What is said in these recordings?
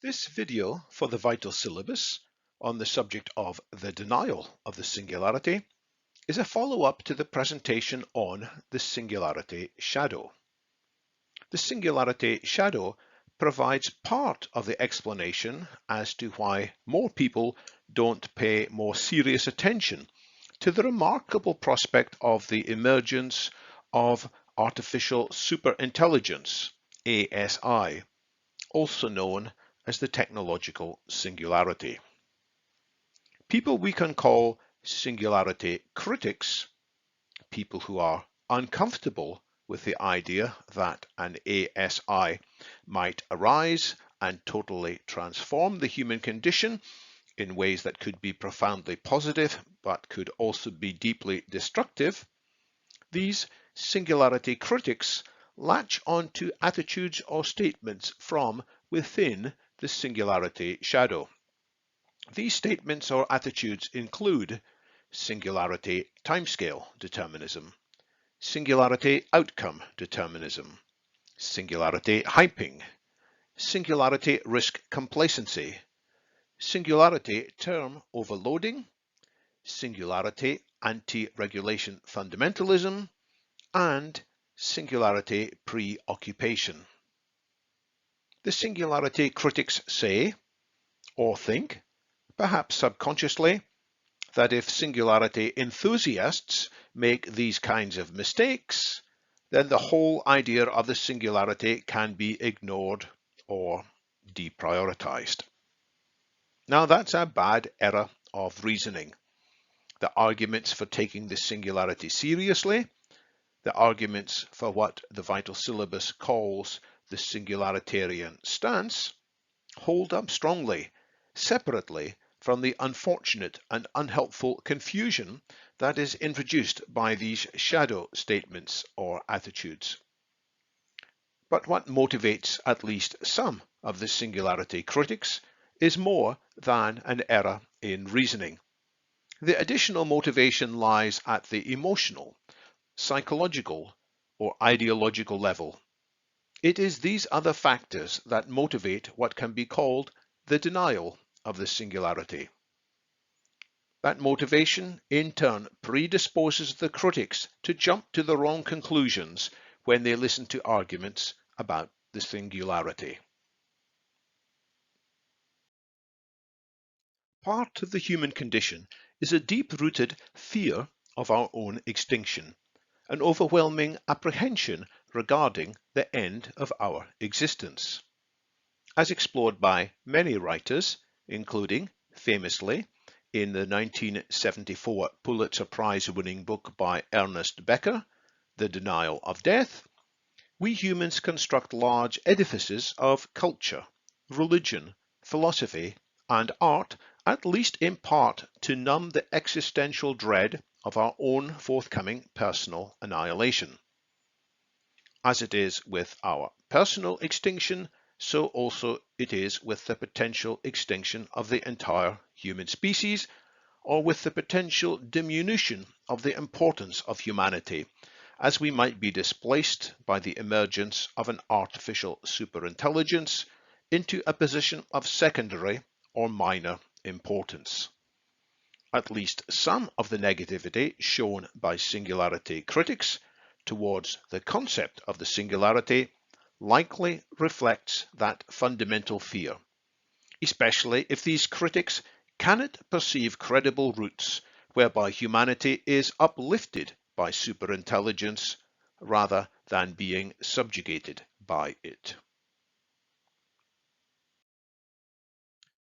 This video for the Vital Syllabus on the subject of the denial of the singularity is a follow-up to the presentation on the singularity shadow. The singularity shadow provides part of the explanation as to why more people don't pay more serious attention to the remarkable prospect of the emergence of artificial superintelligence, ASI, also known as the technological singularity. People we can call singularity critics, people who are uncomfortable with the idea that an ASI might arise and totally transform the human condition in ways that could be profoundly positive but could also be deeply destructive. These singularity critics latch on to attitudes or statements from within the singularity shadow. These statements or attitudes include singularity timescale determinism, singularity outcome determinism, singularity hyping, singularity risk complacency, singularity term overloading, singularity anti-regulation fundamentalism, and singularity preoccupation. The singularity critics say, or think, perhaps subconsciously, that if singularity enthusiasts make these kinds of mistakes, then the whole idea of the singularity can be ignored or deprioritized. Now that's a bad error of reasoning. The arguments for taking the singularity seriously, the arguments for what the Vital Syllabus calls the singularitarian stance, hold up strongly, separately from the unfortunate and unhelpful confusion that is introduced by these shadow statements or attitudes. But what motivates at least some of the singularity critics is more than an error in reasoning. The additional motivation lies at the emotional, psychological, or ideological level. It is these other factors that motivate what can be called the denial of the singularity. That motivation, in turn, predisposes the critics to jump to the wrong conclusions when they listen to arguments about the singularity. Part of the human condition is a deep-rooted fear of our own extinction, an overwhelming apprehension regarding the end of our existence. As explored by many writers, including, famously, in the 1974 Pulitzer Prize-winning book by Ernest Becker, The Denial of Death, we humans construct large edifices of culture, religion, philosophy, and art, at least in part to numb the existential dread of our own forthcoming personal annihilation. As it is with our personal extinction, so also it is with the potential extinction of the entire human species, or with the potential diminution of the importance of humanity, as we might be displaced by the emergence of an artificial superintelligence into a position of secondary or minor importance. At least some of the negativity shown by singularity critics towards the concept of the singularity likely reflects that fundamental fear, especially if these critics cannot perceive credible routes whereby humanity is uplifted by superintelligence rather than being subjugated by it.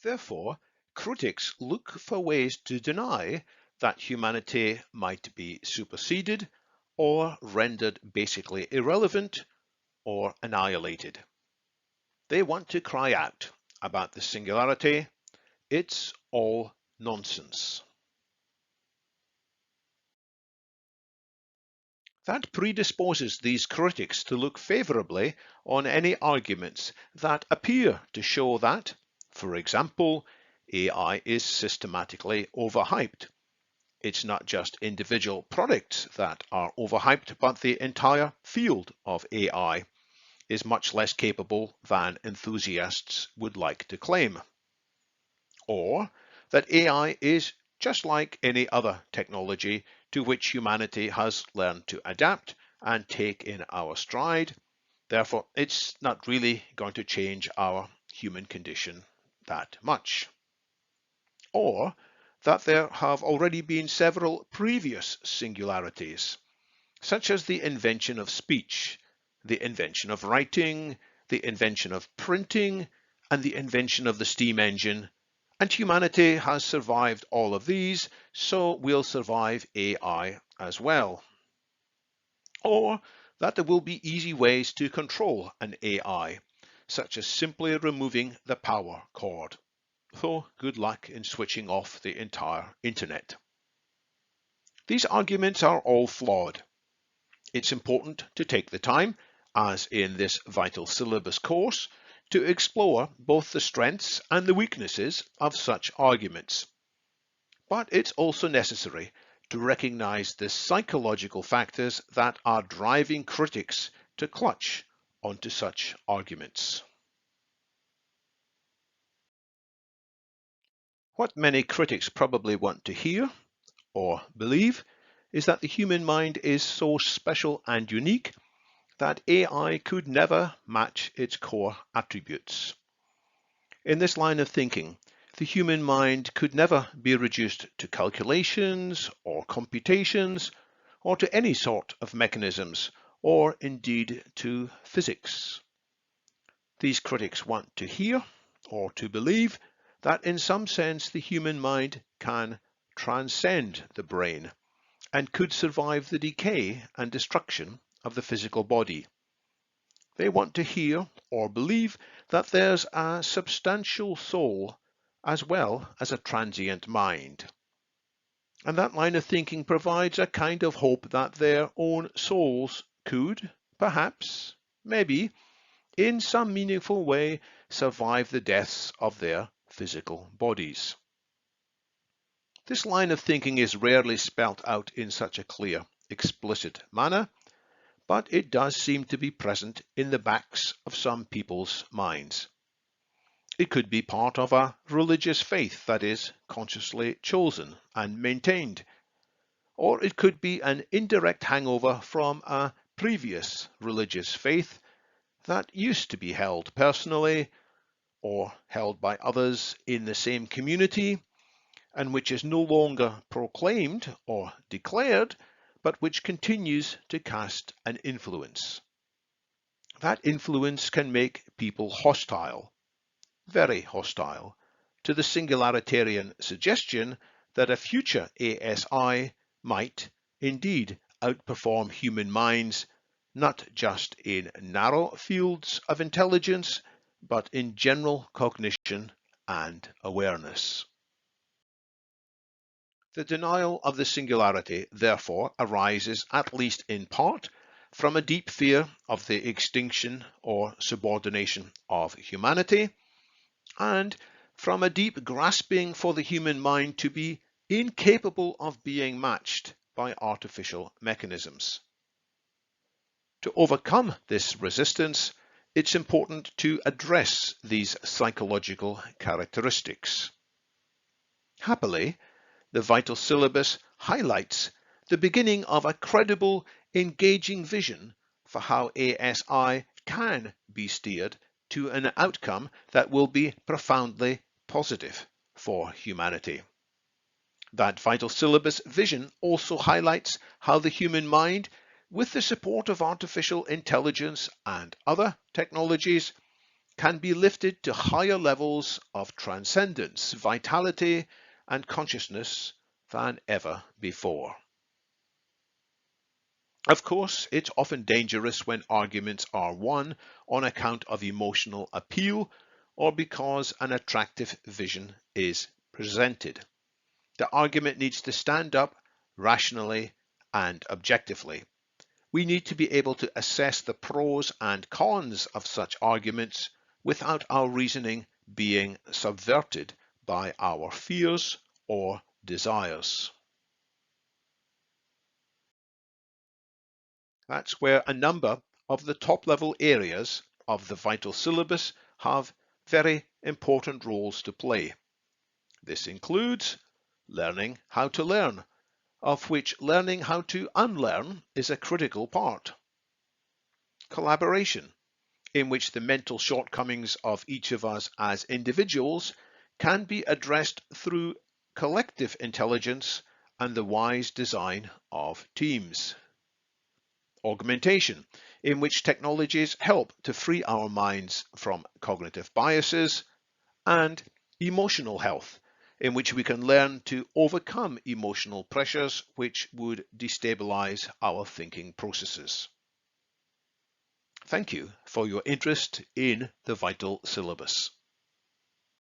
Therefore, critics look for ways to deny that humanity might be superseded or rendered basically irrelevant or annihilated. They want to cry out about the singularity. It's all nonsense. That predisposes these critics to look favorably on any arguments that appear to show that, for example, AI is systematically overhyped. It's not just individual products that are overhyped, but the entire field of AI. is much less capable than enthusiasts would like to claim. Or that AI is just like any other technology to which humanity has learned to adapt and take in our stride. Therefore, it's not really going to change our human condition that much. Or that there have already been several previous singularities, such as the invention of speech, the invention of writing, the invention of printing, and the invention of the steam engine, and humanity has survived all of these, so we'll survive AI as well. Or that there will be easy ways to control an AI, such as simply removing the power cord. So good luck in switching off the entire internet. These arguments are all flawed. It's important to take the time, as in this Vital Syllabus course, to explore both the strengths and the weaknesses of such arguments. But it's also necessary to recognize the psychological factors that are driving critics to clutch onto such arguments. What many critics probably want to hear or believe is that the human mind is so special and unique that AI could never match its core attributes. In this line of thinking, the human mind could never be reduced to calculations or computations or to any sort of mechanisms or indeed to physics. These critics want to hear or to believe that in some sense the human mind can transcend the brain and could survive the decay and destruction of the physical body. They want to hear or believe that there's a substantial soul as well as a transient mind. And that line of thinking provides a kind of hope that their own souls could, perhaps, maybe, in some meaningful way, survive the deaths of their physical bodies. This line of thinking is rarely spelt out in such a clear, explicit manner, but it does seem to be present in the backs of some people's minds. It could be part of a religious faith that is consciously chosen and maintained, or it could be an indirect hangover from a previous religious faith that used to be held personally or held by others in the same community, and which is no longer proclaimed or declared, but which continues to cast an influence. That influence can make people hostile, very hostile, to the singularitarian suggestion that a future ASI might indeed outperform human minds, not just in narrow fields of intelligence, but in general cognition and awareness. The denial of the singularity, therefore, arises, at least in part, from a deep fear of the extinction or subordination of humanity, and from a deep grasping for the human mind to be incapable of being matched by artificial mechanisms. To overcome this resistance, it's important to address these psychological characteristics. Happily, the Vital Syllabus highlights the beginning of a credible, engaging vision for how ASI can be steered to an outcome that will be profoundly positive for humanity. That Vital Syllabus vision also highlights how the human mind, with the support of artificial intelligence and other technologies, can be lifted to higher levels of transcendence, vitality, and consciousness than ever before. Of course, it's often dangerous when arguments are won on account of emotional appeal or because an attractive vision is presented. The argument needs to stand up rationally and objectively. We need to be able to assess the pros and cons of such arguments without our reasoning being subverted by our fears or desires. That's where a number of the top-level areas of the Vital Syllabus have very important roles to play. This includes learning how to learn, of which learning how to unlearn is a critical part. Collaboration, in which the mental shortcomings of each of us as individuals can be addressed through collective intelligence and the wise design of teams. Augmentation, in which technologies help to free our minds from cognitive biases. And emotional health, in which we can learn to overcome emotional pressures which would destabilize our thinking processes. Thank you for your interest in the Vital Syllabus.